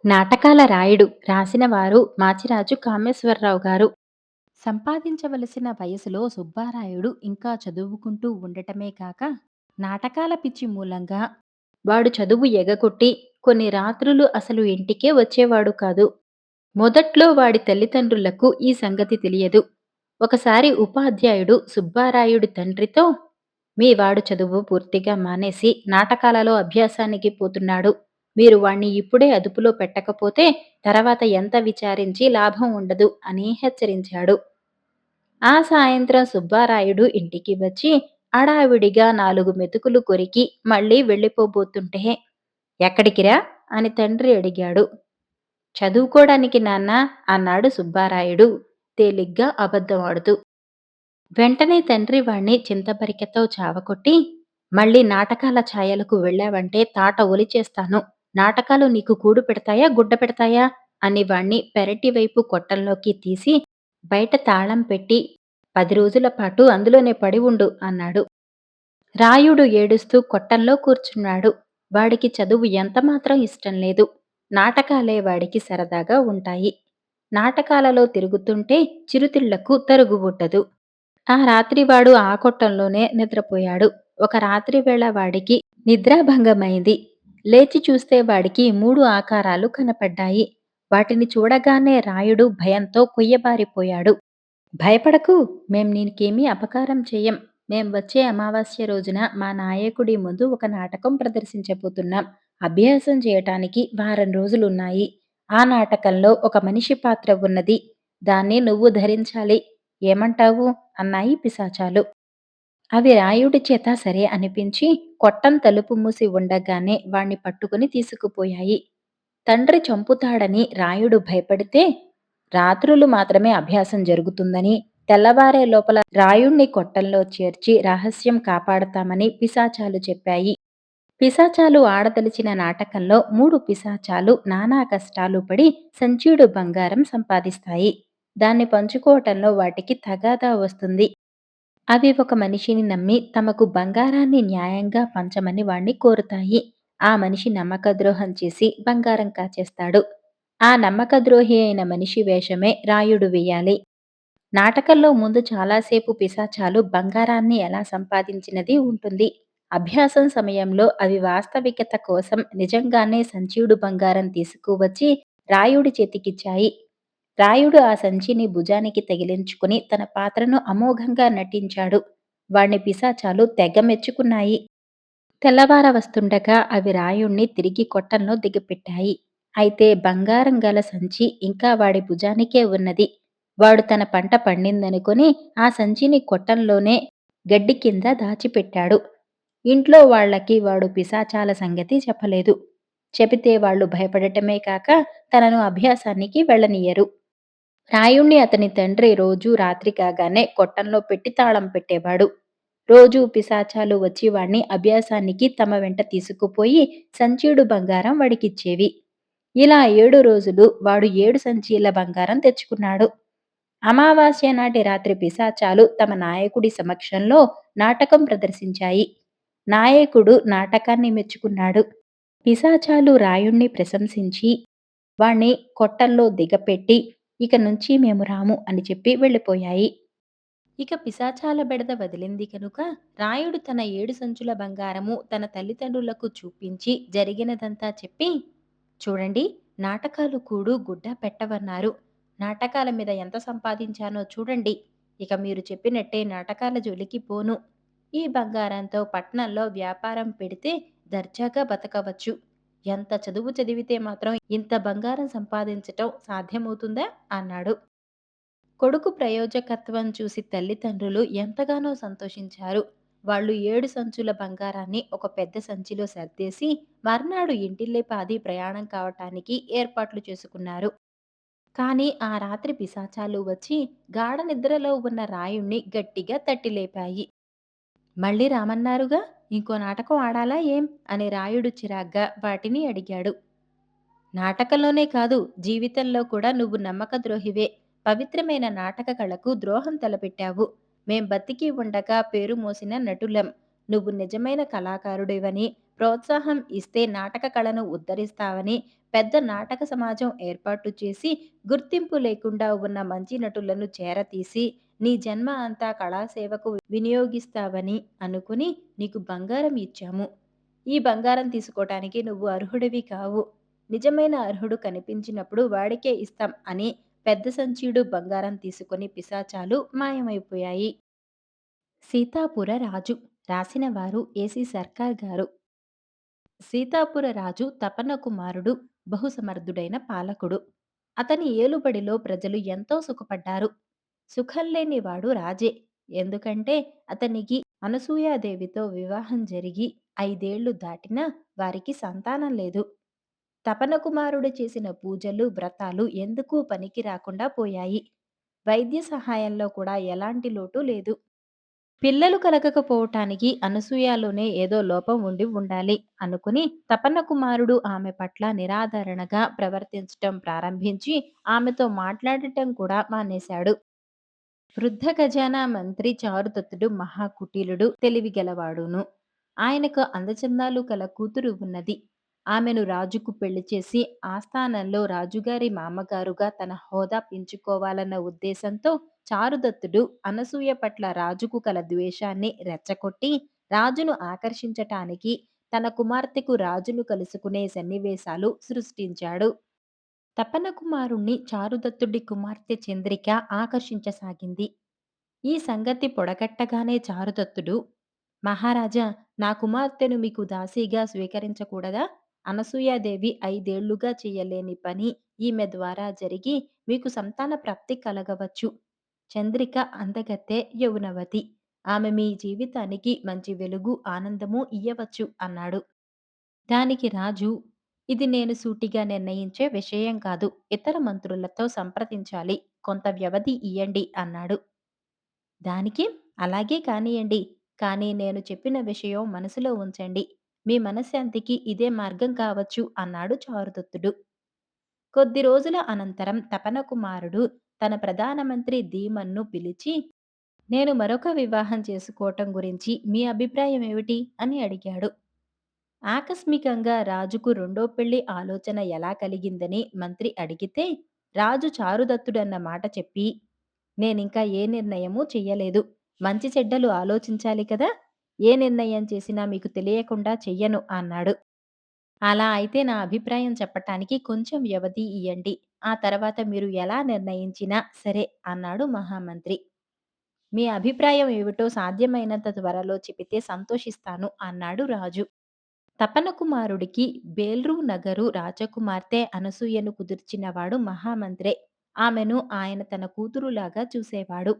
నాటకాల రాయుడు రాసిన వారు మాచిరాజు కామేశ్వరరావు గారు. సంపాదించవలసిన వయసులో సుబ్బారాయుడు ఇంకా చదువుకుంటూ ఉండటమే కాక, నాటకాల పిచ్చి మూలంగా వాడు చదువు ఎగకొట్టి కొన్ని రాత్రులు అసలు ఇంటికే వచ్చేవాడు కాదు. మొదట్లో వాడి తల్లిదండ్రులకు ఈ సంగతి తెలియదు. ఒకసారి ఉపాధ్యాయుడు సుబ్బారాయుడి తండ్రితో, మీ వాడు చదువు పూర్తిగా మానేసి నాటకాలలో అభ్యాసానికి పోతున్నాడు. మీరు వాణ్ణి ఇప్పుడే అదుపులో పెట్టకపోతే తర్వాత ఎంత విచారించి లాభం ఉండదు అని హెచ్చరించాడు. ఆ సాయంత్రం సుబ్బారాయుడు ఇంటికి వచ్చి హడావిడిగా 4 మెతుకులు కొరికి మళ్ళీ వెళ్ళిపోబోతుంటే, ఎక్కడికిరా అని తండ్రి అడిగాడు. చదువుకోడానికి నాన్నా అన్నాడు సుబ్బారాయుడు తేలిగ్గా అబద్ధమాడుతూ. వెంటనే తండ్రి వాణ్ణి చింతబరికెతో చావకొట్టి, మళ్ళీ నాటకాల ఛాయలకు వెళ్ళావంటే తాట ఒలిచేస్తాను. నాటకాలు నీకు కూడు పెడతాయా గుడ్డ పెడతాయా అని వాణ్ణి పెరటి వైపు కొట్టంలోకి తీసి బయట తాళం పెట్టి 10 రోజుల పాటు అందులోనే పడి ఉండు అన్నాడు. రాయుడు ఏడుస్తూ కొట్టంలో కూర్చున్నాడు. వాడికి చదువు ఎంతమాత్రం ఇష్టం లేదు. నాటకాలే వాడికి సరదాగా ఉంటాయి. నాటకాలలో తిరుగుతుంటే చిరుతిళ్లకు తరుగు పుట్టదు. ఆ రాత్రి వాడు ఆ కొట్టంలోనే నిద్రపోయాడు. ఒక రాత్రి వేళ వాడికి నిద్రాభంగమైంది. లేచి చూస్తే వాడికి 3 ఆకారాలు కనపడ్డాయి. వాటిని చూడగానే రాయుడు భయంతో కొయ్యబారిపోయాడు. భయపడకు, మేం నీకేమీ అపకారం చెయ్యం. మేం వచ్చే అమావాస్య రోజున మా నాయకుడి ముందు ఒక నాటకం ప్రదర్శించబోతున్నాం. అభ్యాసం చేయటానికి వారం రోజులున్నాయి. ఆ నాటకంలో ఒక మనిషి పాత్ర ఉన్నది. దాన్ని నువ్వు ధరించాలి. ఏమంటావు అన్నాయి పిశాచాలు. అవి రాయుడి చేత సరే అనిపించి కొట్టం తలుపు మూసి ఉండగానే వాణ్ణి పట్టుకుని తీసుకుపోయాయి. తండ్రి చంపుతాడని రాయుడు భయపడితే, రాత్రులు మాత్రమే అభ్యాసం జరుగుతుందని, తెల్లవారే లోపల రాయుణ్ణి కొట్టంలో చేర్చి రహస్యం కాపాడతామని పిశాచాలు చెప్పాయి. పిశాచాలు ఆడదలిచిన నాటకంలో 3 పిశాచాలు నానా కష్టాలు పడి సంచీడు బంగారం సంపాదిస్తాయి. దాన్ని పంచుకోవటంలో వాటికి తగాదా వస్తుంది. అవి ఒక మనిషిని నమ్మి తమకు బంగారాన్ని న్యాయంగా పంచమని వాణ్ణి కోరుతాయి. ఆ మనిషి నమ్మకద్రోహం చేసి బంగారం కాచేస్తాడు. ఆ నమ్మకద్రోహి అయిన మనిషి వేషమే రాయుడు వేయాలి. నాటకంలో ముందు చాలాసేపు పిశాచాలు బంగారాన్ని ఎలా సంపాదించినది ఉంటుంది. అభ్యాసం సమయంలో అవి వాస్తవికత కోసం నిజంగానే సంచీడు బంగారం తీసుకువచ్చి రాయుడి చేతికిచ్చాయి. రాయుడు ఆ సంచిని భుజానికి తగిలించుకుని తన పాత్రను అమోఘంగా నటించాడు. వాణ్ణి పిశాచాలు తెగ మెచ్చుకున్నాయి. తెల్లవార వస్తుండగా అవి రాయుణ్ణి తిరిగి కొట్టంలో దిగపెట్టాయి. అయితే బంగారం గల సంచి ఇంకా వాడి భుజానికే ఉన్నది. వాడు తన పంట పండిందనుకొని ఆ సంచిని కొట్టంలోనే గడ్డి కింద దాచిపెట్టాడు. ఇంట్లో వాళ్ళకి వాడు పిశాచాల సంగతి చెప్పలేదు. చెబితే వాళ్ళు భయపడటమే కాక తనను అభ్యాసానికి వెళ్ళనియ్యరు. రాయుణ్ణి అతని తండ్రి రోజూ రాత్రి కాగానే కొట్టంలో పెట్టి తాళం పెట్టేవాడు. రోజూ పిశాచాలు వచ్చి వాణ్ణి అభ్యాసానికి తమ వెంట తీసుకుపోయి సంచీడు బంగారం వాడికిచ్చేవి. ఇలా 7 రోజులు వాడు 7 సంచీల బంగారం తెచ్చుకున్నాడు. అమావాస్య నాటి రాత్రి పిశాచాలు తమ నాయకుడి సమక్షంలో నాటకం ప్రదర్శించాయి. నాయకుడు నాటకాన్ని మెచ్చుకున్నాడు. పిశాచాలు రాయుణ్ణి ప్రశంసించి వాణ్ణి కొట్టంలో దిగపెట్టి ఇక నుంచి మేము రాము అని చెప్పి వెళ్ళిపోయాయి. ఇక పిశాచాల బెడద వదిలింది కనుక రాయుడు తన 7 సంచుల బంగారము తన తల్లిదండ్రులకు చూపించి జరిగినదంతా చెప్పి, చూడండి, నాటకాలు కూడు గుడ్డ పెట్టవన్నారు. నాటకాల మీద ఎంత సంపాదించానో చూడండి. ఇక మీరు చెప్పినట్టే నాటకాల జోలికి పోను. ఈ బంగారంతో పట్నంలో వ్యాపారం పెడితే దర్జాగా బతకవచ్చు. ఎంత చదువు చదివితే మాత్రం ఇంత బంగారం సంపాదించటం సాధ్యమవుతుందా అన్నాడు. కొడుకు ప్రయోజకత్వం చూసి తల్లిదండ్రులు ఎంతగానో సంతోషించారు. వాళ్ళు 7 సంచుల బంగారాన్ని ఒక పెద్ద సంచిలో సర్దేసి మర్నాడు ఇంటిల్లిపాది ప్రయాణం కావటానికి ఏర్పాట్లు చేసుకున్నారు. కానీ ఆ రాత్రి పిశాచాలు వచ్చి గాఢ నిద్రలో ఉన్న రాయుణ్ణి గట్టిగా తట్టి లేపాయి. మళ్ళీ రామన్నారుగా, ఇంకో నాటకం ఆడాలా ఏం అని రాయుడు చిరాగ్గా వాటిని అడిగాడు. నాటకంలోనే కాదు, జీవితంలో కూడా నువ్వు నమ్మకద్రోహివే. పవిత్రమైన నాటక కళకు ద్రోహం తలపెట్టావు. మేం బతికి ఉండగా పేరు మోసిన నటులం. నువ్వు నిజమైన కళాకారుడివని, ప్రోత్సాహం ఇస్తే నాటక కళను ఉద్ధరిస్తావని పెద్ద నాటక సమాజం ఏర్పాటు చేసి గుర్తింపు లేకుండా ఉన్న మంచి నటులను చేరతీసి నీ జన్మ అంతా కళాసేవకు వినియోగిస్తావని అనుకుని నీకు బంగారం ఇచ్చాము. ఈ బంగారం తీసుకోటానికి నువ్వు అర్హుడివి కావు. నిజమైన అర్హుడు కనిపించినప్పుడు వాడికే ఇస్తాం అని పెద్ద సంచీడు బంగారం తీసుకొని పిశాచాలు మాయమైపోయాయి. సీతాపుర రాజు రాసిన వారు ఏసీ సర్కార్ గారు. సీతాపుర రాజు తపన కుమారుడు బహుసమర్థుడైన పాలకుడు. అతని ఏలుబడిలో ప్రజలు ఎంతో సుఖపడ్డారు. సుఖం లేనివాడు రాజే. ఎందుకంటే అతనికి అనసూయాదేవితో వివాహం జరిగి 5 ఏళ్లు దాటినా వారికి సంతానం లేదు. తపన కుమారుడు చేసిన పూజలు, వ్రతాలు ఎందుకూ పనికి రాకుండా పోయాయి. వైద్య సహాయంలో కూడా ఎలాంటి లోటు లేదు. పిల్లలు కలగకపోవటానికి అనసూయలోనే ఏదో లోపం ఉండి ఉండాలి అనుకుని తపన కుమారుడు ఆమె పట్ల నిరాదరణగా ప్రవర్తించటం ప్రారంభించి ఆమెతో మాట్లాడటం కూడా మానేశాడు. వృద్ధ ఖజానా మంత్రి చారుదత్తుడు మహాకుటిలుడు తెలివిగలవాడును. ఆయనకు అందచందాలు కల కూతురు ఉన్నది. ఆమెను రాజుకు పెళ్లి చేసి ఆస్థానంలో రాజుగారి మామగారుగా తన హోదా పెంచుకోవాలన్న ఉద్దేశంతో చారుదత్తుడు అనసూయ పట్ల రాజుకు కల ద్వేషాన్ని రెచ్చగొట్టి రాజును ఆకర్షించటానికి తన కుమార్తెకు రాజును కలుసుకునే సన్నివేశాలు సృష్టించాడు. తపన కుమారుణ్ణి చారుదత్తుడి కుమార్తె చంద్రిక ఆకర్షించసాగింది. ఈ సంగతి పొడగట్టగానే చారుదత్తుడు, మహారాజా, నా కుమార్తెను మీకు దాసీగా స్వీకరించకూడదా? అనసూయాదేవి 5 ఏళ్లుగా చెయ్యలేని పని ఈమె ద్వారా జరిగి మీకు సంతాన ప్రాప్తి కలగవచ్చు. చంద్రిక అందగత్తె, యౌవనవతి. ఆమె మీ జీవితానికి మంచి వెలుగు, ఆనందము ఇయ్యవచ్చు అన్నాడు. దానికి రాజు, ఇది నేను సూటిగా నిర్ణయించే విషయం కాదు. ఇతర మంత్రులతో సంప్రదించాలి. కొంత వ్యవధి ఇయ్యండి అన్నాడు. దానికి అలాగే కానియండి. కానీ నేను చెప్పిన విషయం మనసులో ఉంచండి. మీ మనశ్శాంతికి ఇదే మార్గం కావచ్చు అన్నాడు చారుదత్తుడు. కొద్ది రోజుల అనంతరం తపన కుమారుడు తన ప్రధానమంత్రి ధీమన్ను పిలిచి, నేను మరొక వివాహం చేసుకోవటం గురించి మీ అభిప్రాయం ఏమిటి అని అడిగాడు. ఆకస్మికంగా రాజుకు రెండో పెళ్లి ఆలోచన ఎలా కలిగిందని మంత్రి అడిగితే, రాజు చారుదత్తుడన్న మాట చెప్పి, నేనింకా ఏ నిర్ణయమూ చెయ్యలేదు. మంచి చెడ్డలు ఆలోచించాలి కదా! ఏ నిర్ణయం చేసినా మీకు తెలియకుండా చెయ్యను అన్నాడు. అలా అయితే నా అభిప్రాయం చెప్పటానికి కొంచెం వ్యవధి ఇయ్యండి. ఆ తర్వాత మీరు ఎలా నిర్ణయించినా సరే అన్నాడు మహామంత్రి. మీ అభిప్రాయం ఏమిటో సాధ్యమైనంత త్వరలో చెబితే సంతోషిస్తాను అన్నాడు రాజు. తపన కుమారుడికి బేల్రు నగరు రాజకుమార్తె అనసూయను కుదిర్చినవాడు మహామంత్రే. ఆమెను ఆయన తన కూతురులాగా చూసేవాడు.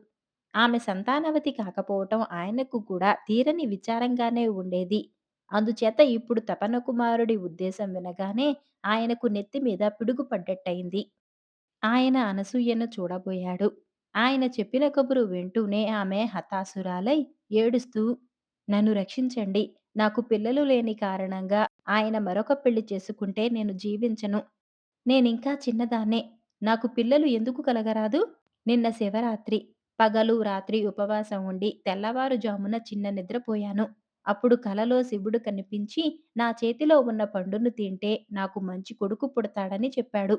ఆమె సంతానవతి కాకపోవటం ఆయనకు కూడా తీరని విచారంగానే ఉండేది. అందుచేత ఇప్పుడు తపన కుమారుడి ఉద్దేశం వినగానే ఆయనకు నెత్తి మీద పిడుగు పడ్డట్టయింది. ఆయన అనసూయను చూడబోయాడు. ఆయన చెప్పిన కబురు వింటూనే ఆమె హతాశురాలై ఏడుస్తూ, నన్ను రక్షించండి. నాకు పిల్లలు లేని కారణంగా ఆయన మరొక పెళ్లి చేసుకుంటే నేను జీవించను. నేనింకా చిన్నదాన్నే. నాకు పిల్లలు ఎందుకు కలగరాదు? నిన్న శివరాత్రి. పగలు, రాత్రి ఉపవాసం ఉండి తెల్లవారుజామున చిన్న నిద్రపోయాను. అప్పుడు కలలో శివుడు కనిపించి నా చేతిలో ఉన్న పండును తింటే నాకు మంచి కొడుకు పుడతాడని చెప్పాడు.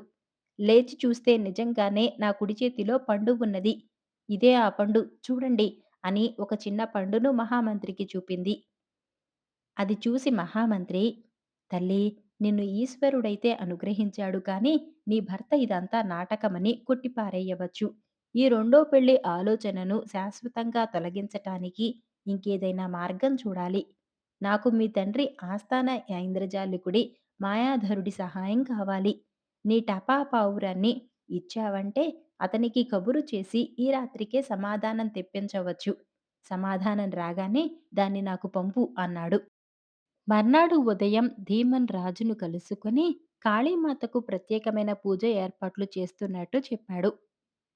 లేచి చూస్తే నిజంగానే నా కుడి చేతిలో పండు ఉన్నది. ఇదే ఆ పండు చూడండి అని ఒక చిన్న పండును మహామంత్రికి చూపింది. అది చూసి మహామంత్రి, తల్లి, నిన్ను ఈశ్వరుడైతే అనుగ్రహించాడు కాని నీ భర్త ఇదంతా నాటకమని కొట్టిపారేయవచ్చు. ఈ రెండో పెళ్లి ఆలోచనను శాశ్వతంగా తొలగించటానికి ఇంకేదైనా మార్గం చూడాలి. నాకు మీ తండ్రి ఆస్థాన ఐంద్రజాలికుడి మాయాధరుడి సహాయం కావాలి. నీ టపా పావురాన్ని ఇచ్చావంటే అతనికి కబురు చేసి ఈ రాత్రికే సమాధానం తెప్పించవచ్చు. సమాధానం రాగానే దాన్ని నాకు పంపు అన్నాడు. మర్నాడు ఉదయం ధీమన్ రాజును కలుసుకొని కాళీమాతకు ప్రత్యేకమైన పూజ ఏర్పాట్లు చేస్తున్నట్టు చెప్పాడు.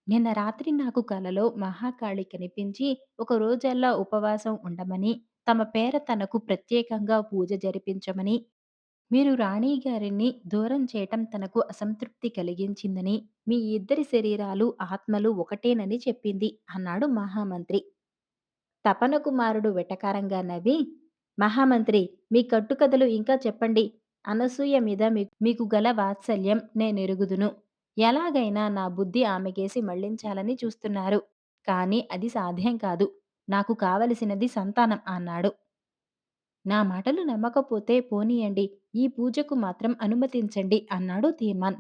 నిన్న రాత్రి నాకు కలలో మహాకాళి కనిపించి ఒక రోజల్లా ఉపవాసం ఉండమని, తమ పేర తనకు ప్రత్యేకంగా పూజ జరిపించమని, మీరు రాణిగారిని దూరం చేయటం తనకు అసంతృప్తి కలిగించిందని, మీ ఇద్దరి శరీరాలు ఆత్మలు ఒకటేనని చెప్పింది అన్నాడు మహామంత్రి. తపన కుమారుడు వెటకారంగా నవ్వి, మహామంత్రి, మీ కట్టుకథలు ఇంకా చెప్పండి. అనసూయ మీద మీకు గల వాత్సల్యం నేనెరుగుదును. ఎలాగైనా నా బుద్ధి ఆమెకేసి మళ్ళించాలని చూస్తున్నారు. కానీ అది సాధ్యం కాదు. నాకు కావలసినది సంతానం అన్నాడు. నా మాటలు నమ్మకపోతే పోనీయండి. ఈ పూజకు మాత్రం అనుమతించండి అన్నాడు తీర్మాన్.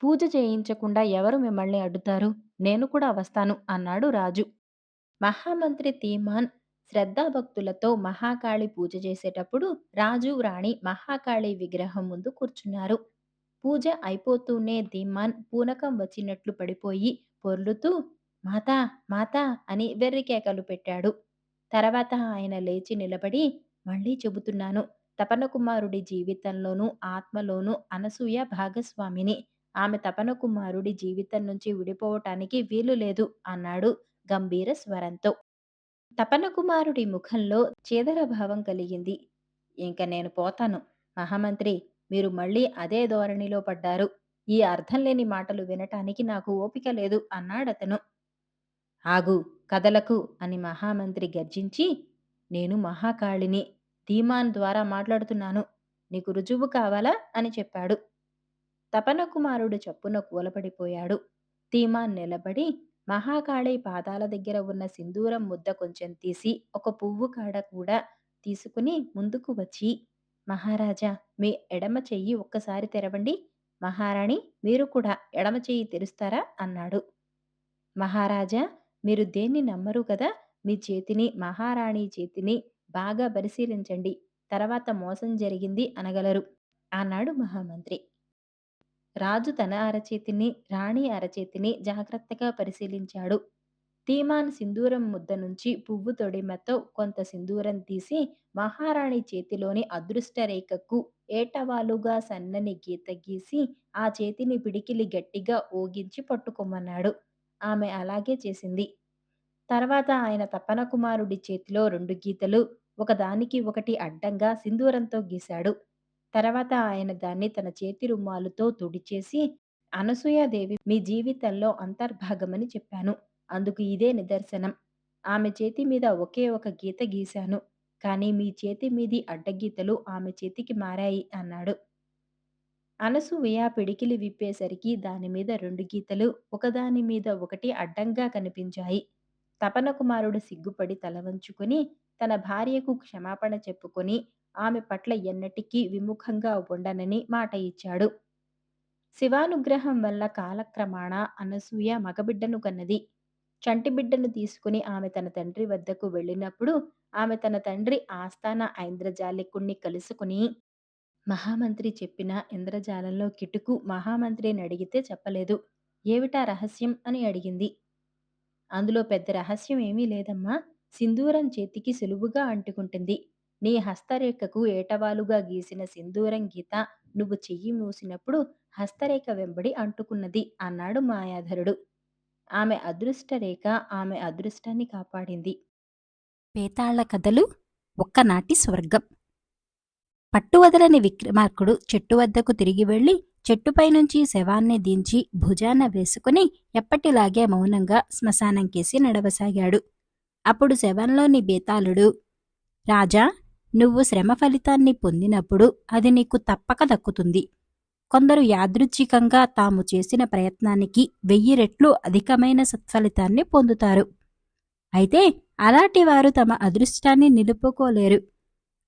పూజ చేయించకుండా ఎవరు మిమ్మల్ని అడ్డుతారు? నేను కూడా వస్తాను అన్నాడు రాజు. మహామంత్రి తీర్మాన్ శ్రద్ధాభక్తులతో మహాకాళి పూజ చేసేటప్పుడు రాజు, రాణి మహాకాళి విగ్రహం ముందు కూర్చున్నారు. పూజ అయిపోతూనే ధీమాన్ పూనకం వచ్చినట్లు పడిపోయి పొర్లుతూ మాతా మాతా అని వెర్రికేకలు పెట్టాడు. తర్వాత ఆయన లేచి నిలబడి మళ్ళీ చెబుతున్నాను, తపనకుమారుడి జీవితంలోనూ ఆత్మలోనూ అనసూయ భాగస్వామిని. ఆమె తపనకుమారుడి జీవితం నుంచి విడిపోవటానికి వీలు లేదు అన్నాడు గంభీర స్వరంతో. తపనకుమారుడి ముఖంలో చేదరభావం కలిగింది. ఇంక నేను పోతాను. మహామంత్రి, మీరు మళ్ళీ అదే ధోరణిలో పడ్డారు. ఈ అర్థంలేని మాటలు వినటానికి నాకు ఓపిక లేదు అన్నాడతను. ఆగు, కదలకు అని మహామంత్రి గర్జించి, నేను మహాకాళిని ధీమాన్ ద్వారా మాట్లాడుతున్నాను. నీకు రుజువు కావాలా అని చెప్పాడు. తపనకుమారుడు చప్పున కూలపడిపోయాడు. ధీమాన్ నిలబడి మహాకాళి పాదాల దగ్గర ఉన్న సింధూరం ముద్ద కొంచెం తీసి ఒక పువ్వు కాడ కూడా తీసుకుని ముందుకు వచ్చి, మహారాజా, మీ ఎడమ చెయ్యి ఒక్కసారి తెరవండి. మహారాణి, మీరు కూడా ఎడమ చెయ్యి తెరుస్తారా అన్నాడు. మహారాజా, మీరు దేన్ని నమ్మరు కదా, మీ చేతిని మహారాణి చేతిని బాగా పరిశీలించండి, తర్వాత మోసం జరిగింది అనగలరు అన్నాడు మహామంత్రి. రాజు తన అరచేతిని, రాణి అరచేతిని జాగ్రత్తగా పరిశీలించాడు. తీమాన్ సింధూరం ముద్ద నుంచి పువ్వు తొడిమతో కొంత సింధూరం తీసి మహారాణి చేతిలోని అదృష్ట రేఖకు ఏటవాలుగా సన్నని గీత గీసి ఆ చేతిని పిడికిలి గట్టిగా ఊగించి పట్టుకోమన్నాడు. ఆమె అలాగే చేసింది. తర్వాత ఆయన తపన కుమారుడి చేతిలో 2 గీతలు ఒకదానికి ఒకటి అడ్డంగా సింధూరంతో గీశాడు. తర్వాత ఆయన దాన్ని తన చేతి రుమాలుతో తుడిచేసి, అనసూయాదేవి మీ జీవితంలో అంతర్భాగమని చెప్పాను. అందుకు ఇదే నిదర్శనం. ఆమె చేతి మీద ఒకే ఒక గీత గీశాను. కానీ మీ చేతి మీది అడ్డగీతలు ఆమె చేతికి మారాయి అన్నాడు. అనసూయ పిడికిలి విప్పేసరికి దాని మీద 2 గీతలు ఒకదాని మీద ఒకటి అడ్డంగా కనిపించాయి. తపన కుమారుడు సిగ్గుపడి తల వంచుకొని తన భార్యకు క్షమాపణ చెప్పుకొని ఆమె పట్ల ఎన్నటికీ విముఖంగా ఉండనని మాట ఇచ్చాడు. శివానుగ్రహం వల్ల కాలక్రమాణ అనసూయ మగబిడ్డను కన్నది. చంటిబిడ్డను తీసుకుని ఆమె తన తండ్రి వద్దకు వెళ్ళినప్పుడు ఆమె తన తండ్రి ఆస్థాన ఐంద్రజాలికుణ్ణి కలుసుకుని, మహామంత్రి చెప్పిన ఇంద్రజాలంలో కిటుకు మహామంత్రిని అడిగితే చెప్పలేదు. ఏమిటా రహస్యం అని అడిగింది. అందులో పెద్ద రహస్యం ఏమీ లేదమ్మా. సింధూరం చేతికి సులువుగా అంటుకుంటుంది. నీ హస్తరేఖకు ఏటవాలుగా గీసిన సింధూరం గీత నువ్వు చెయ్యి మూసినప్పుడు హస్తరేఖ వెంబడి అంటుకున్నది అన్నాడు మాయాధరుడు. ఆమె అదృష్టరేఖ ఆమె అదృష్టాన్ని కాపాడింది. పేతాళ్ల కథలు ఒక్కనాటి స్వర్గం. పట్టువదలని విక్రమార్కుడు చెట్టు వద్దకు తిరిగి వెళ్లి చెట్టుపైనుంచి శవాన్ని దించి భుజాన వేసుకుని ఎప్పటిలాగే మౌనంగా శ్మశానంకేసి నడవసాగాడు. అప్పుడు శవంలోని బేతాళుడు, రాజా, నువ్వు శ్రమ ఫలితాన్ని పొందినప్పుడు అది నీకు తప్పక దక్కుతుంది. కొందరు యాదృచ్ఛికంగా తాము చేసిన ప్రయత్నానికి 1000 రెట్లు అధికమైన సత్ఫలితాన్ని పొందుతారు. అయితే అలాంటివారు తమ అదృష్టాన్ని నిలుపుకోలేరు.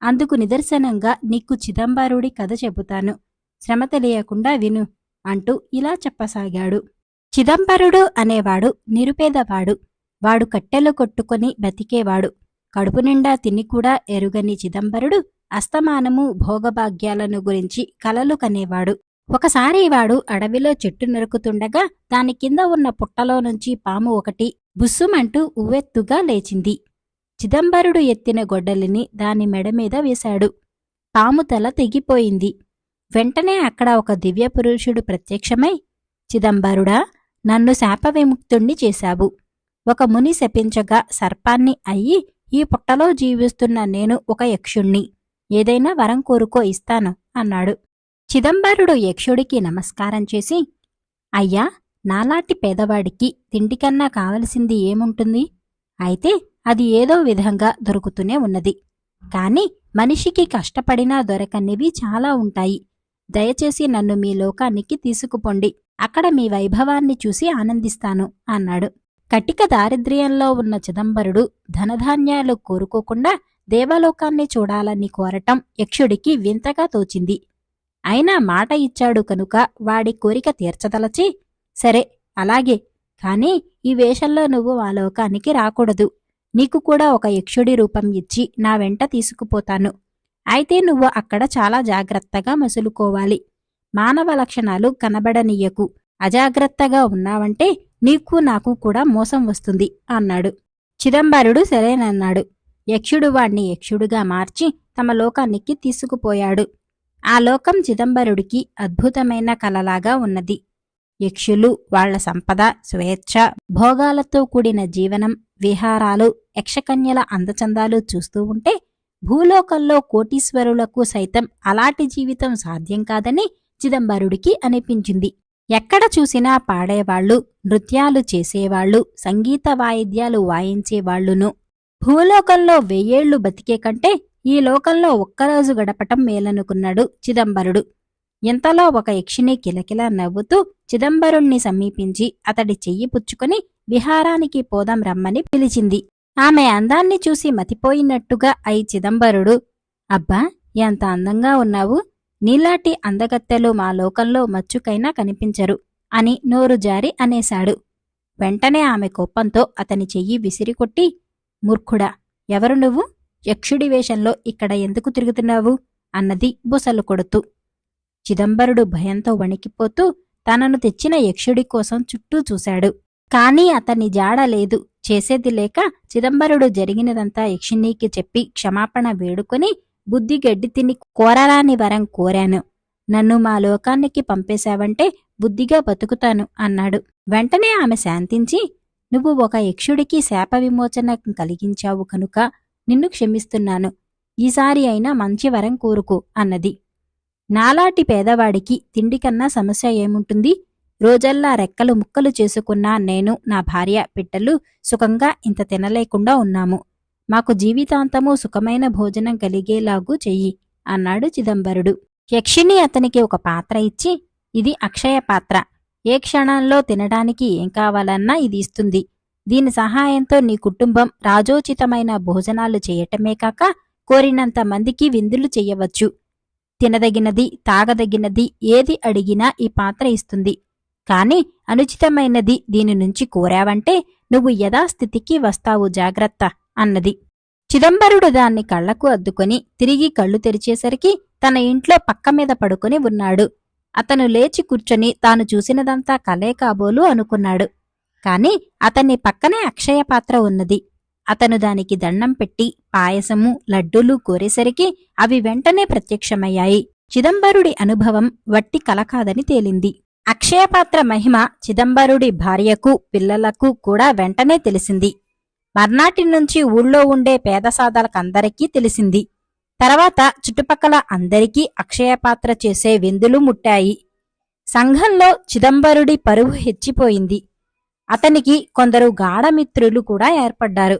అందుకు నిదర్శనంగా నీకు చిదంబరుడి కథ చెబుతాను. శ్రమ తెలియకుండా విను అంటూ ఇలా చెప్పసాగాడు. చిదంబరుడు అనేవాడు నిరుపేదవాడు. వాడు కట్టెలు కొట్టుకొని బతికేవాడు. కడుపు నిండా తిని కూడా ఎరుగని చిదంబరుడు అస్తమానము భోగభాగ్యాలను గురించి కలలు కనేవాడు. ఒకసారి వాడు అడవిలో చెట్టు నరుకుతుండగా దాని కింద ఉన్న పుట్టలో నుంచి పాము ఒకటి బుస్సుమంటూ ఉవ్వెత్తుగా లేచింది. చిదంబరుడు ఎత్తిన గొడ్డలిని దాని మెడమీద వేశాడు. పాము తల తెగిపోయింది. వెంటనే అక్కడ ఒక దివ్యపురుషుడు ప్రత్యక్షమై, చిదంబరుడా, నన్ను శాపవిముక్తుణ్ణి చేశావు. ఒక ముని శపించగా సర్పాన్ని అయ్యి ఈ పుట్టలో జీవిస్తున్న నేను ఒక యక్షుణ్ణి. ఏదైనా వరం కోరుకో, ఇస్తాను అన్నాడు. చిదంబరుడు యక్షుడికి నమస్కారం చేసి, అయ్యా, నాలాంటి పేదవాడికి తిండికన్నా కావలసింది ఏముంటుంది? అయితే అది ఏదో విధంగా దొరుకుతూనే ఉన్నది. కాని మనిషికి కష్టపడినా దొరకనివి చాలా ఉంటాయి. దయచేసి నన్ను మీ లోకానికి తీసుకుపోండి. అక్కడ మీ వైభవాన్ని చూసి ఆనందిస్తాను అన్నాడు. కటిక దారిద్ర్యంలో ఉన్న చిదంబరుడు ధనధాన్యాలు కోరుకోకుండా దేవలోకాన్ని చూడాలని కోరటం యక్షుడికి వింతగా తోచింది. అయినా మాట ఇచ్చాడు కనుక వాడి కోరిక తీర్చదలచి, సరే అలాగే, కాని ఈ వేషంలో నువ్వు ఆ లోకానికి రాకూడదు. నీకు కూడా ఒక యక్షుడి రూపం ఇచ్చి నా వెంట తీసుకుపోతాను. అయితే నువ్వు అక్కడ చాలా జాగ్రత్తగా మసులుకోవాలి. మానవ లక్షణాలు కనబడనీయకు. అజాగ్రత్తగా ఉన్నావంటే నీకు నాకు కూడా మోసం వస్తుంది అన్నాడు. చిదంబరుడు సరేనన్నాడు. యక్షుడు వాణ్ణి యక్షుడుగా మార్చి తమ లోకానికి తీసుకుపోయాడు. ఆ లోకం చిదంబరుడికి అద్భుతమైన కలలాగా ఉన్నది. యక్షులు, వాళ్ల సంపద, స్వేచ్ఛ, భోగాలతో కూడిన జీవనం, విహారాలు, యక్షకన్యల అందచందాలు చూస్తూ ఉంటే భూలోకంలో కోటీశ్వరులకు సైతం అలాంటి జీవితం సాధ్యం కాదని చిదంబరుడికి అనిపించింది. ఎక్కడ చూసినా పాడేవాళ్లు, నృత్యాలు చేసేవాళ్లు, సంగీత వాయిద్యాలు వాయించేవాళ్లును. భూలోకంలో 1000 ఏళ్లు బతికే కంటే ఈ లోకంలో ఒక్కరోజు గడపటం మేలనుకున్నాడు చిదంబరుడు. ఇంతలో ఒక యక్షిణి కిలకిలా నవ్వుతూ చిదంబరుణ్ణి సమీపించి అతడి చెయ్యి పుచ్చుకొని విహారానికి పోదాం రమ్మని పిలిచింది. ఆమె అందాన్ని చూసి మతిపోయినట్టుగా అయి చిదంబరుడు, అబ్బా ఎంత అందంగా ఉన్నావు, నీలాంటి అందగత్తెలు మా లోకంలో మచ్చుకైనా కనిపించరు అని నోరు జారి అనేశాడు. వెంటనే ఆమె కోపంతో అతని చెయ్యి విసిరికొట్టి, మూర్ఖుడా, ఎవరు నువ్వు? యక్షుడి వేషంలో ఇక్కడ ఎందుకు తిరుగుతున్నావు అన్నది బుసలు కొడుతూ. చిదంబరుడు భయంతో వణికిపోతూ తనను తెచ్చిన యక్షుడి కోసం చుట్టూ చూశాడు. కాని అతని జాడ లేదు. చేసేది లేక చిదంబరుడు జరిగినదంతా యక్షిణీకి చెప్పి క్షమాపణ వేడుకొని, బుద్ధి గడ్డి తిని కోరరాని వరం కోరాను. నన్ను మా లోకానికి పంపేశావంటే బుద్ధిగా బతుకుతాను అన్నాడు. వెంటనే ఆమె శాంతించి, నువ్వు ఒక యక్షుడికి శాప విమోచన కలిగించావు కనుక నిన్ను క్షమిస్తున్నాను. ఈసారి అయినా మంచి వరం కోరుకో అన్నది. నాలాటి పేదవాడికి తిండికన్నా సమస్య ఏముంటుంది? రోజల్లా రెక్కలు ముక్కలు చేసుకున్నా నేను, నా భార్య, బిడ్డలు సుఖంగా ఇంత తినలేకుండా ఉన్నాము. మాకు జీవితాంతమూ సుఖమైన భోజనం కలిగేలాగూ చెయ్యి అన్నాడు చిదంబరుడు. యక్షిణి అతనికి ఒక పాత్ర ఇచ్చి, ఇది అక్షయ పాత్ర. ఏ క్షణంలో తినడానికి ఏం కావాలన్నా ఇది ఇస్తుంది. దీని సహాయంతో నీ కుటుంబం రాజోచితమైన భోజనాలు చేయటమే కాక కోరినంత మందికి విందులు చెయ్యవచ్చు. తినదగినది, తాగదగినది ఏది అడిగినా ఈ పాత్ర ఇస్తుంది. కాని అనుచితమైనది దీని నుంచి కోరావంటే నువ్వు యథాస్థితికి వస్తావు, జాగ్రత్త అన్నది. చిదంబరుడు దాన్ని కళ్లకు అద్దుకొని తిరిగి కళ్ళు తెరిచేసరికి తన ఇంట్లో పక్క మీద పడుకొని ఉన్నాడు. అతను లేచి కూర్చొని తాను చూసినదంతా కలే కాబోలు అనుకున్నాడు. కాని అతన్ని పక్కనే అక్షయ పాత్ర ఉన్నది. అతను దానికి దండం పెట్టి పాయసము, లడ్డూలు కోరేసరికి అవి వెంటనే ప్రత్యక్షమయ్యాయి. చిదంబరుడి అనుభవం వట్టి కల కాదని తేలింది. అక్షయపాత్ర మహిమ చిదంబరుడి భార్యకు, పిల్లలకు కూడా వెంటనే తెలిసింది. మర్నాటి నుంచి ఊళ్ళో ఉండే పేదసాదలకందరికీ తెలిసింది. తర్వాత చుట్టుపక్కల అందరికీ అక్షయపాత్ర చేసే విందులు ముట్టాయి. సంఘంలో చిదంబరుడి పరువు హెచ్చిపోయింది. అతనికి కొందరు గాఢమిత్రులు కూడా ఏర్పడ్డారు.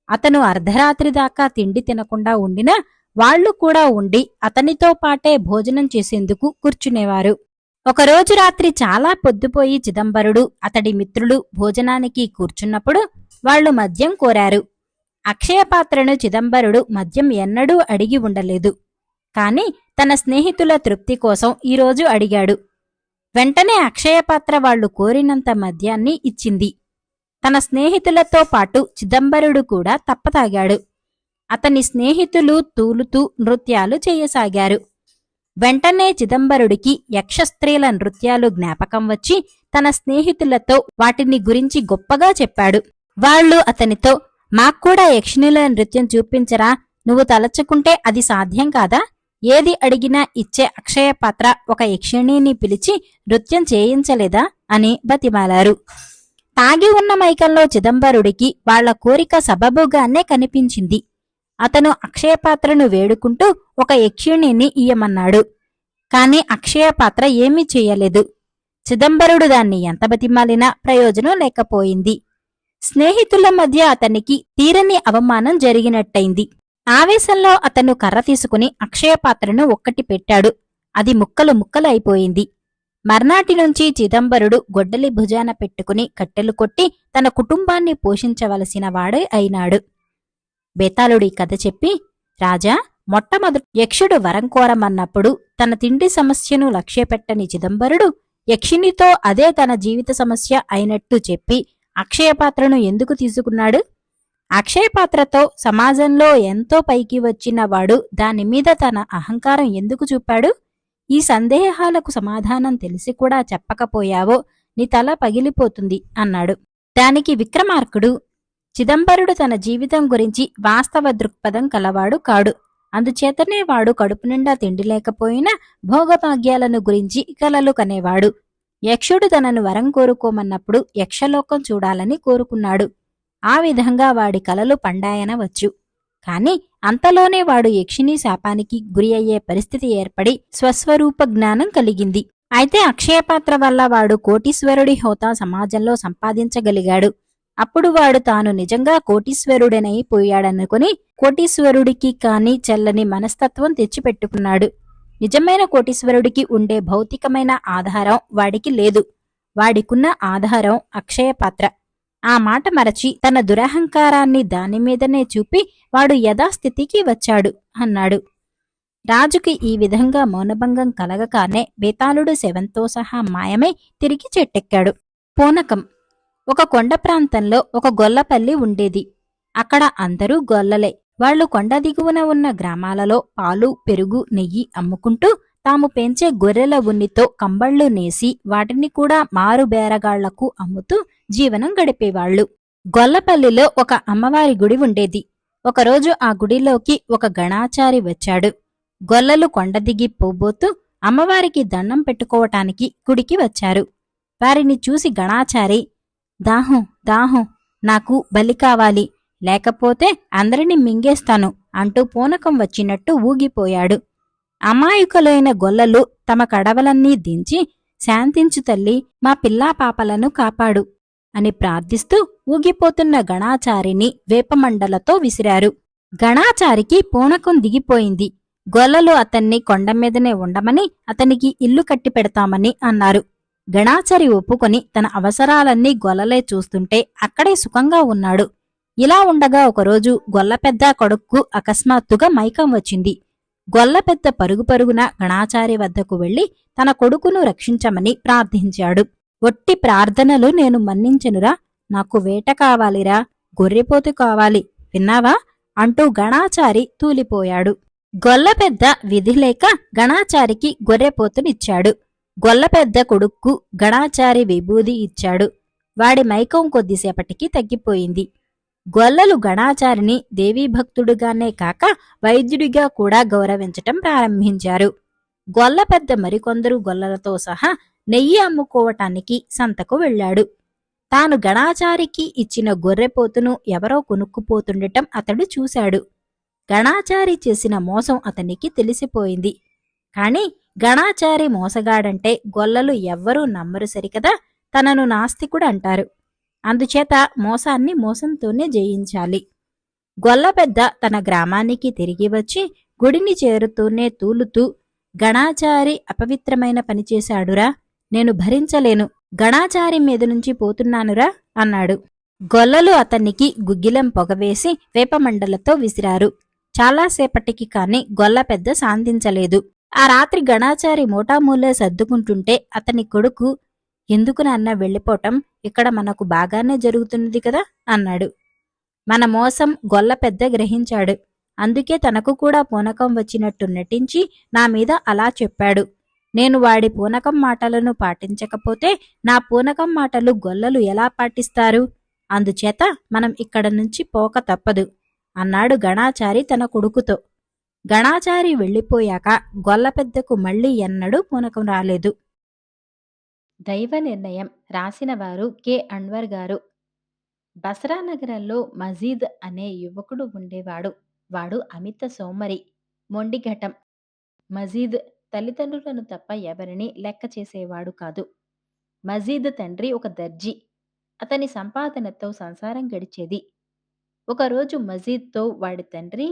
అతను అర్ధరాత్రి దాకా తిండి తినకుండా ఉండినా వాళ్లు కూడా ఉండి అతనితో పాటే భోజనం చేసేందుకు కూర్చునేవారు. ఒకరోజు రాత్రి చాలా పొద్దుపోయి చిదంబరుడు, అతడి మిత్రులు భోజనానికి కూర్చున్నప్పుడు వాళ్లు మద్యం కోరారు. అక్షయపాత్రను చిదంబరుడు మద్యం ఎన్నడూ అడిగి ఉండలేదు. కాని తన స్నేహితుల తృప్తి కోసం ఈరోజు అడిగాడు. వెంటనే అక్షయపాత్ర వాళ్లు కోరినంత మద్యాన్ని ఇచ్చింది. తన స్నేహితులతో పాటు చిదంబరుడు కూడా తప్పతాగాడు. అతని స్నేహితులు తూలుతూ నృత్యాలు చేయసాగారు. వెంటనే చిదంబరుడికి యక్షస్త్రీల నృత్యాలు జ్ఞాపకం వచ్చి తన స్నేహితులతో వాటిని గురించి గొప్పగా చెప్పాడు. వాళ్లు అతనితో, మాక్కూడా యక్షిణుల నృత్యం చూపించరా, నువ్వు తలచుకుంటే అది సాధ్యం కాదా? ఏది అడిగినా ఇచ్చే అక్షయపాత్ర ఒక యక్షిణిని పిలిచి నృత్యం చేయించలేదా అని బతిమాలారు. తాగి ఉన్న మైకంలో చిదంబరుడికి వాళ్ల కోరిక సబబుగానే కనిపించింది. అతను అక్షయపాత్రను వేడుకుంటూ ఒక యక్షిణిని ఇయ్యమన్నాడు. కాని అక్షయపాత్ర ఏమీ చెయ్యలేదు. చిదంబరుడు దాన్ని ఎంత బతిమాలినా ప్రయోజనం లేకపోయింది. స్నేహితుల మధ్య అతనికి తీరని అవమానం జరిగినట్టయింది. ఆవేశంలో అతను కర్ర తీసుకుని అక్షయపాత్రను ఒక్కటి పెట్టాడు. అది ముక్కలు ముక్కలు అయిపోయింది. మర్నాటి నుంచి చిదంబరుడు గొడ్డలి భుజాన పెట్టుకుని కట్టెలు కొట్టి తన కుటుంబాన్ని పోషించవలసిన వాడే అయినాడు. బేతాళుడి కథ చెప్పి, రాజా, మొట్టమొదటి యక్షుడు వరం కోరమన్నప్పుడు తన తిండి సమస్యను లక్ష్యపెట్టని చిదంబరుడు యక్షినితో అదే తన జీవిత సమస్య అయినట్టు చెప్పి అక్షయపాత్రను ఎందుకు తీసుకున్నాడు? అక్షయపాత్రతో సమాజంలో ఎంతో పైకి వచ్చిన వాడు దానిమీద తన అహంకారం ఎందుకు చూపాడు? ఈ సందేహాలకు సమాధానం తెలిసి కూడా చెప్పకపోయావో నీ తల పగిలిపోతుంది అన్నాడు. దానికి విక్రమార్కుడు, చిదంబరుడు తన జీవితం గురించి వాస్తవ దృక్పథం కలవాడు కాడు. అందుచేతనే వాడు కడుపు నిండా తిండి లేకపోయినా భోగభాగ్యాలను గురించి కలలు కనేవాడు. యక్షుడు తనను వరం కోరుకోమన్నప్పుడు యక్షలోకం చూడాలని కోరుకున్నాడు. ఆ విధంగా వాడి కలలు పండాయనవచ్చు. కాని అంతలోనే వాడు యక్షిణీ శాపానికి గురి అయ్యే పరిస్థితి ఏర్పడి స్వస్వరూప జ్ఞానం కలిగింది. అయితే అక్షయపాత్ర వల్ల వాడు కోటీశ్వరుడి హోదా సమాజంలో సంపాదించగలిగాడు. అప్పుడు వాడు తాను నిజంగా కోటీశ్వరుడనై పోయాడనుకుని కోటీశ్వరుడికి కాని చెల్లని మనస్తత్వం తెచ్చిపెట్టుకున్నాడు. నిజమైన కోటీశ్వరుడికి ఉండే భౌతికమైన ఆధారం వాడికి లేదు. వాడికున్న ఆధారం అక్షయపాత్ర. ఆ మాట మరచి తన దురహంకారాన్ని దానిమీదనే చూపి వాడు యథాస్థితికి వచ్చాడు అన్నాడు. రాజుకి ఈ విధంగా మౌనభంగం కలగగానే బేతాళుడు శవంతో సహా మాయమై తిరిగి చెట్టెక్కాడు. పూనకం. ఒక కొండ ప్రాంతంలో ఒక గొల్లపల్లి ఉండేది. అక్కడ అందరూ గొల్లలే. వాళ్లు కొండ దిగువన ఉన్న గ్రామాలలో పాలు, పెరుగు, నెయ్యి అమ్ముకుంటూ తాము పెంచే గొర్రెల ఉన్నితో కంబళ్ళు నేసి వాటిని కూడా మారు బేరగాళ్లకు అమ్ముతూ జీవనం గడిపేవాళ్లు. గొల్లపల్లిలో ఒక అమ్మవారి గుడి ఉండేది. ఒకరోజు ఆ గుడిలోకి ఒక గణాచారి వచ్చాడు. గొల్లలు కొండ దిగి పోబోతూ అమ్మవారికి దండం పెట్టుకోవటానికి గుడికి వచ్చారు. వారిని చూసి గణాచారి, దాహం దాహం, నాకు బలి కావాలి, లేకపోతే అందరినీ మింగేస్తాను అంటూ పూనకం వచ్చినట్టు ఊగిపోయాడు. అమాయకులైన గొల్లలు తమ కడవలన్నీ దించి, శాంతించు తల్లి, మా పిల్లాపాపలను కాపాడు అని ప్రార్థిస్తూ ఊగిపోతున్న గణాచారిని వేపమండలతో విసిరారు. గణాచారికి పూనకం దిగిపోయింది. గొల్లలు అతన్ని కొండమీదనే ఉండమని, అతనికి ఇల్లు కట్టి పెడతామని అన్నారు. గణాచారి ఒప్పుకొని తన అవసరాలన్నీ గొల్లలే చూస్తుంటే అక్కడే సుఖంగా ఉన్నాడు. ఇలా ఉండగా ఒకరోజు గొల్లపెద్ద కొడుక్కు అకస్మాత్తుగా మైకం వచ్చింది. గొల్లపెద్ద పరుగు పరుగున గణాచారి వద్దకు వెళ్లి తన కొడుకును రక్షించమని ప్రార్థించాడు. ఒట్టి ప్రార్థనలు నేను మన్నించెనురా, నాకు వేట కావాలిరా, గొర్రెపోతు కావాలి, విన్నావా అంటూ గణాచారి తూలిపోయాడు. గొల్లపెద్ద విధిలేక గణాచారికి గొర్రెపోతునిచ్చాడు. గొల్లపెద్ద కొడుక్కు గణాచారి విభూది ఇచ్చాడు. వాడి మైకం కొద్దిసేపటికి తగ్గిపోయింది. గొల్లలు గణాచారిని దేవీభక్తుడుగానే కాక వైద్యుడిగా కూడా గౌరవించటం ప్రారంభించారు. గొల్లపెద్ద మరికొందరు గొల్లలతో సహా నెయ్యి అమ్ముకోవటానికి సంతకు వెళ్లాడు. తాను గణాచారికి ఇచ్చిన గొర్రెపోతును ఎవరో కొనుక్కుపోతుండటం అతడు చూశాడు. గణాచారి చేసిన మోసం అతనికి తెలిసిపోయింది. కాని గణాచారి మోసగాడంటే గొల్లలు ఎవ్వరూ నమ్మరు సరికదా, తనను నాస్తికుడు అంటారు. అందుచేత మోసాన్ని మోసంతోనే జయించాలి. గొల్లపెద్ద తన గ్రామానికి తిరిగి వచ్చి గుడిని చేరుతూనే తూలుతూ, గణాచారి అపవిత్రమైన పనిచేశాడురా, నేను భరించలేను, గణాచారి మీద నుంచి పోతున్నానురా అన్నాడు. గొల్లలు అతనికి గుగ్గిలం పొగవేసి వేపమండలతో విసిరారు. చాలాసేపటికి కాని గొల్లపెద్ద శాంతించలేదు. ఆ రాత్రి గణాచారి మోటామూలే సర్దుకుంటుంటే అతని కొడుకు, ఎందుకు నాన్న వెళ్ళిపోవటం, ఇక్కడ మనకు బాగానే జరుగుతున్నది కదా అన్నాడు. మన మోసం గొల్లపెద్ద గ్రహించాడు. అందుకే తనకు కూడా పూనకం వచ్చినట్టు నటించి నా మీద అలా చెప్పాడు. నేను వాడి పూనకం మాటలను పాటించకపోతే నా పూనకం మాటలు గొల్లలు ఎలా పాటిస్తారు? అందుచేత మనం ఇక్కడ నుంచి పోక తప్పదు అన్నాడు గణాచారి తన కొడుకుతో. గణాచారి వెళ్ళిపోయాక గొల్లపెద్దకు మళ్లీ ఎన్నడూ పూనకం రాలేదు. దైవ నిర్ణయం. రాసినవారు కె. అన్వర్ గారు. బసరా నగరంలో మజీద్ అనే యువకుడు ఉండేవాడు. వాడు అమిత సోమరి, మొండిఘటం. మజీద్ తల్లిదండ్రులను తప్ప ఎవరినీ లెక్క చేసేవాడు కాదు. మజీద్ తండ్రి ఒక దర్జీ. అతని సంపాదనతో సంసారం గడిచేది. ఒకరోజు మజీద్తో వాడి తండ్రి,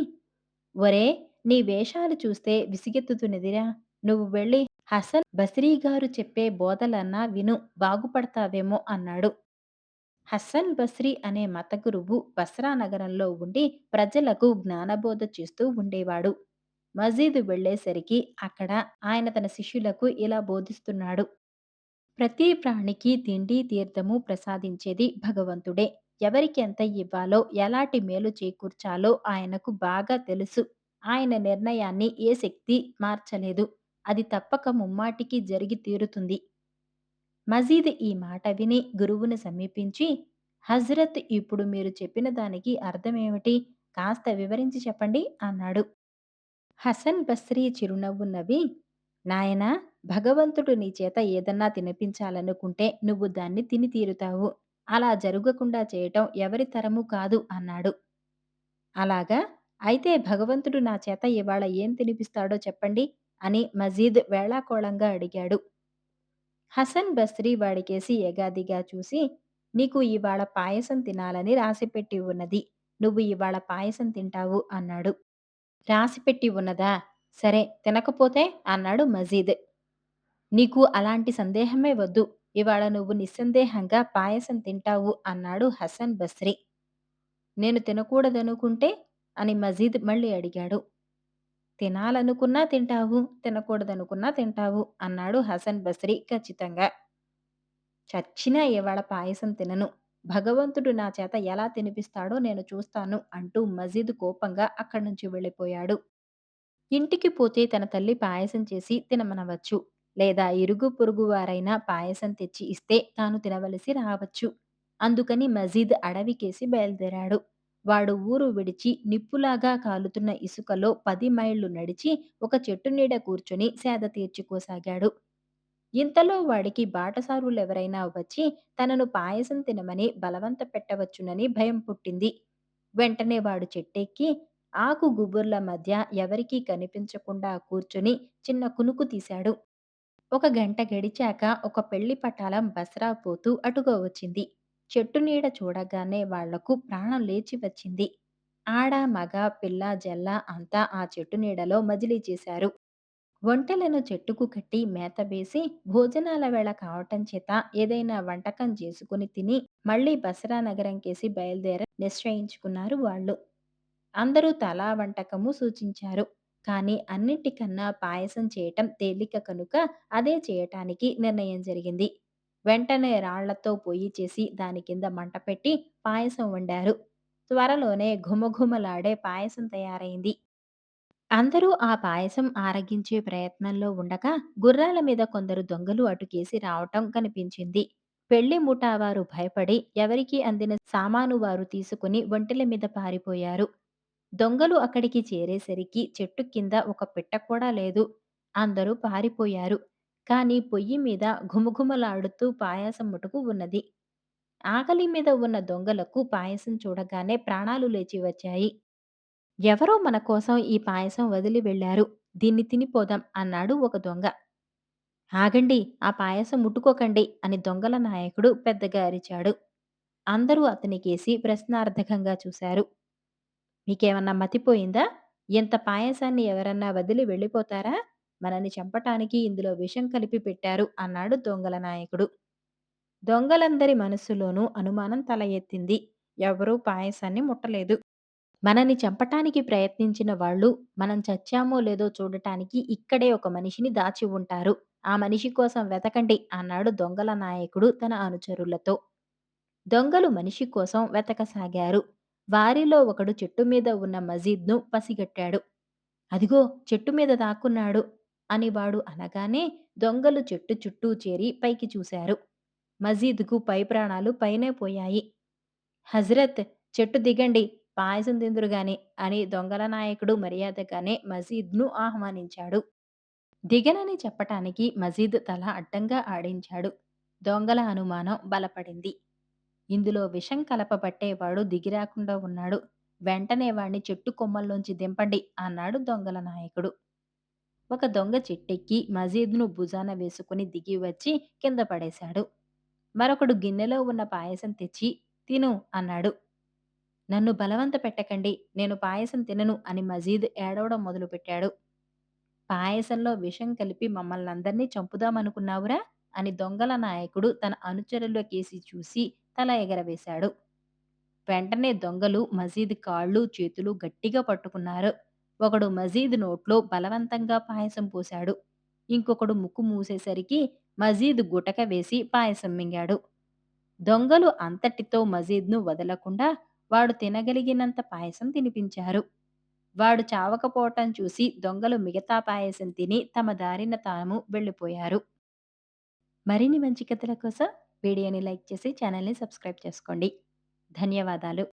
ఒరే, నీ వేషాలు చూస్తే విసిగెత్తుతున్నదిరా. నువ్వు వెళ్ళి హసన్ బసిరీ గారు చెప్పే బోధలన్నా విను, బాగుపడతావేమో అన్నాడు. హస్సన్ బస్రీ అనే మత గురువు బస్రా నగరంలో ఉండి ప్రజలకు జ్ఞానబోధ చేస్తూ ఉండేవాడు. మజీదు వెళ్ళేసరికి అక్కడ ఆయన తన శిష్యులకు ఇలా బోధిస్తున్నాడు. ప్రతి ప్రాణికి తిండి తీర్థము ప్రసాదించేది భగవంతుడే. ఎవరికి ఎంత ఇవ్వాలో, ఎలాంటి మేలు చేకూర్చాలో ఆయనకు బాగా తెలుసు. ఆయన నిర్ణయాన్ని ఏ శక్తి మార్చలేదు. అది తప్పక ముమ్మాటికి జరిగి తీరుతుంది. మజీద్ ఈ మాట విని గురువుని సమీపించి, హజ్రత్, ఇప్పుడు మీరు చెప్పిన దానికి అర్థమేమిటి? కాస్త వివరించి చెప్పండి అన్నాడు. హసన్ బస్రీ చిరునవ్వు నవ్వి, నాయనా, భగవంతుడు నీ చేత ఏదన్నా తినిపించాలనుకుంటే నువ్వు దాన్ని తిని తీరుతావు. అలా జరగకుండా చేయటం ఎవరి తరమూ కాదు అన్నాడు. అలాగా? అయితే భగవంతుడు నా చేత ఇవాళ ఏం తినిపిస్తాడో చెప్పండి అని మజీద్ వేళాకోళంగా అడిగాడు. హసన్ బస్రీ వాడికేసి ఎగాదిగా చూసి, నీకు ఇవాళ పాయసం తినాలని రాసిపెట్టి ఉన్నది. నువ్వు ఇవాళ పాయసం తింటావు అన్నాడు. రాసిపెట్టి ఉన్నదా? సరే, తినకపోతే అన్నాడు మజీద్. నీకు అలాంటి సందేహమే వద్దు. ఇవాళ నువ్వు నిస్సందేహంగా పాయసం తింటావు అన్నాడు హసన్ బస్రీ. నేను తినకూడదనుకుంటే అని మజీద్ మళ్ళీ అడిగాడు. తినాలనుకున్నా తింటావు, తినకూడదనుకున్నా తింటావు అన్నాడు హసన్ బస్రీ ఖచ్చితంగా. చచ్చినా ఇవాళ పాయసం తినను. భగవంతుడు నా చేత ఎలా తినిపిస్తాడో నేను చూస్తాను అంటూ మజీద్ కోపంగా అక్కడి నుంచి వెళ్ళిపోయాడు. ఇంటికి పోతే తన తల్లి పాయసం చేసి తినమనవచ్చు. లేదా ఇరుగు పొరుగు వారైనా పాయసం తెచ్చి ఇస్తే తాను తినవలసి రావచ్చు. అందుకని మజీద్ అడవికేసి బయలుదేరాడు. వాడు ఊరు విడిచి నిప్పులాగా కాలుతున్న ఇసుకలో 10 మైళ్ళు నడిచి ఒక చెట్టు నీడ కూర్చొని సేద తీర్చుకోసాగాడు. ఇంతలో వాడికి బాటసారులెవరైనా వచ్చి తనను పాయసం తినమని బలవంత పెట్టవచ్చునని భయం పుట్టింది. వెంటనే వాడు చెట్టెక్కి ఆకు గుబుర్ల మధ్య ఎవరికీ కనిపించకుండా కూర్చుని చిన్న కునుకు తీశాడు. ఒక గంట గడిచాక ఒక పెళ్లి పటాలం బస్రా పోతూ అటుగా వచ్చింది. చెట్టు నీడ చూడగానే వాళ్లకు ప్రాణం లేచి వచ్చింది. ఆడ, మగ, పిల్ల, జల్ల అంతా ఆ చెట్టు నీడలో మజిలీ చేశారు. ఒంటెలను చెట్టుకు కట్టి మేత వేసి భోజనాల వేళ కావటం చేత ఏదైనా వంటకం చేసుకుని తిని మళ్ళీ బసరా నగరం కేసి బయలుదేర నిశ్చయించుకున్నారు వాళ్ళు. అందరూ తలా వంటకము సూచించారు. కానీ అన్నిటికన్నా పాయసం చేయటం తేలిక కనుక అదే చేయటానికి నిర్ణయం జరిగింది. వెంటనే రాళ్లతో పొయ్యి చేసి దాని కింద మంట పెట్టి పాయసం వండారు. త్వరలోనే ఘుమఘుమలాడే పాయసం తయారైంది. అందరూ ఆ పాయసం ఆరగించే ప్రయత్నంలో ఉండగా గుర్రాల మీద కొందరు దొంగలు అటుకేసి రావటం కనిపించింది. పెళ్లి ముఠావారు భయపడి ఎవరికీ అందిన సామాను వారు తీసుకుని ఒంటెల మీద పారిపోయారు. దొంగలు అక్కడికి చేరేసరికి చెట్టు కింద ఒక పిట్ట కూడా లేదు. అందరూ పారిపోయారు. కానీ పొయ్యి మీద ఘుమఘుమలాడుతూ పాయసం మటుకు ఉన్నది. ఆకలి మీద ఉన్న దొంగలకు పాయసం చూడగానే ప్రాణాలు లేచి వచ్చాయి. ఎవరో మన కోసం ఈ పాయసం వదిలి వెళ్లారు. దీన్ని తినిపోదాం అన్నాడు ఒక దొంగ. ఆగండి, ఆ పాయసం ముట్టుకోకండి అని దొంగల నాయకుడు పెద్దగా అరిచాడు. అందరూ అతనికేసి ప్రశ్నార్థకంగా చూశారు. మీకేమన్నా మతిపోయిందా? ఇంత పాయసాన్ని ఎవరన్నా వదిలి వెళ్ళిపోతారా? మనని చంపటానికి ఇందులో విషం కలిపి పెట్టారు అన్నాడు దొంగల నాయకుడు. దొంగలందరి మనస్సులోనూ అనుమానం తల ఎత్తింది. ఎవరూ పాయసాన్ని ముట్టలేదు. మనని చంపటానికి ప్రయత్నించిన వాళ్ళు మనం చచ్చామో లేదో చూడటానికి ఇక్కడే ఒక మనిషిని దాచి ఉంటారు. ఆ మనిషి కోసం వెతకండి అన్నాడు దొంగల నాయకుడు తన అనుచరులతో. దొంగలు మనిషి కోసం వెతకసాగారు. వారిలో ఒకడు చెట్టు మీద ఉన్న మజీద్‌ను పసిగట్టాడు. అదిగో, చెట్టు మీద దాక్కున్నాడు అని వాడు అనగానే దొంగలు చెట్టు చుట్టూ చేరి పైకి చూశారు. మజీద్‌కు పై ప్రాణాలు పైనే పోయాయి. హజ్రత్, చెట్టు దిగండి, పాయసం తిందురుగాని అని దొంగల నాయకుడు మర్యాదగానే మజీద్‌ను ఆహ్వానించాడు. దిగనని చెప్పటానికి మజీద్ తల అడ్డంగా ఆడించాడు. దొంగల అనుమానం బలపడింది. ఇందులో విషం కలపబట్టేవాడు దిగిరాకుండా ఉన్నాడు. వెంటనే వాణ్ణి చెట్టు కొమ్మల్లోంచి దింపండి అన్నాడు దొంగల నాయకుడు. ఒక దొంగ చెట్టెక్కి మజీద్‌ను భుజాన వేసుకుని దిగి వచ్చి కింద పడేశాడు. మరొకడు గిన్నెలో ఉన్న పాయసం తెచ్చి తిను అన్నాడు. నన్ను బలవంత పెట్టకండి. నేను పాయసం తినను అని మజీద్ ఏడవడం మొదలుపెట్టాడు. పాయసంలో విషం కలిపి మమ్మల్నందరినీ చంపుదామనుకున్నావురా? అని దొంగల నాయకుడు తన అనుచరులకేసి చూసి తల ఎగరవేశాడు. వెంటనే దొంగలు మజీద్ కాళ్ళు, చేతులు గట్టిగా పట్టుకున్నారు. ఒకడు మజీద్ నోట్లో బలవంతంగా పాయసం పోశాడు. ఇంకొకడు ముక్కు మూసేసరికి మజీద్ గుటక వేసి పాయసం మింగాడు. దొంగలు అంతటితో మజీద్‌ను వదలకుండా వాడు తినగలిగినంత పాయసం తినిపించారు. వాడు చావకపోవటం చూసి దొంగలు మిగతా పాయసం తిని తమ దారిన తాము వెళ్ళిపోయారు. మరిన్ని మంచి కథల కోసం వీడియోని లైక్ చేసి ఛానల్‌ని సబ్స్క్రైబ్ చేసుకోండి. ధన్యవాదాలు.